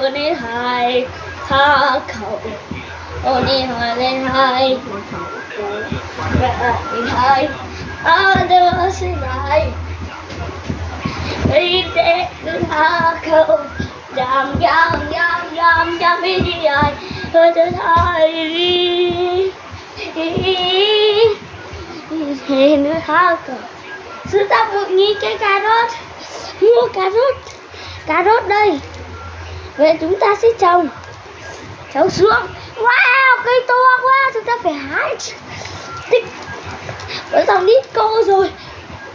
ơn đến hai tha khẩu ơn đi hỏi lên hai hai đưa xin lại đi để cứ tha khẩu dám đi ai ơi thứ hai đi nữa tha khẩu sư ta một nghĩ cái cà rốt mua cà rốt đây vậy chúng ta sẽ trồng xuống. Wow, cây to quá, chúng ta phải hái tích vẫn dòng đi cô rồi.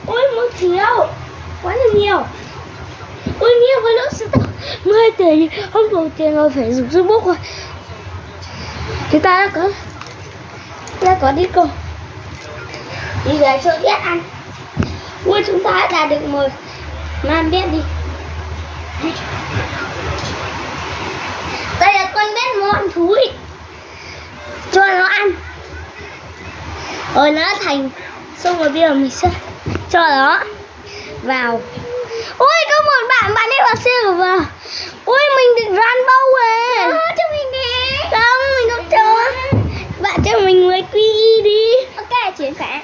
Ôi một thiếu quá là nhiều. Ôi nhiều với nước sư ta 10 tỷ không đủ tiền rồi phải dùng Facebook rồi. Chúng ta đã có đi cô đi về chỗ biết ăn. Ui chúng ta đã đạt được một man biết đi. Đây là con bé ngon thúi cho nó ăn rồi nó thành xong rồi bây giờ mình sẽ cho nó vào. Ôi có một bạn ấy vào xe rồi vào. Ôi mình được Rainbow rồi cho mình nè. Không mình không cho bạn cho mình mới quy đi. Ok chuyển khoản.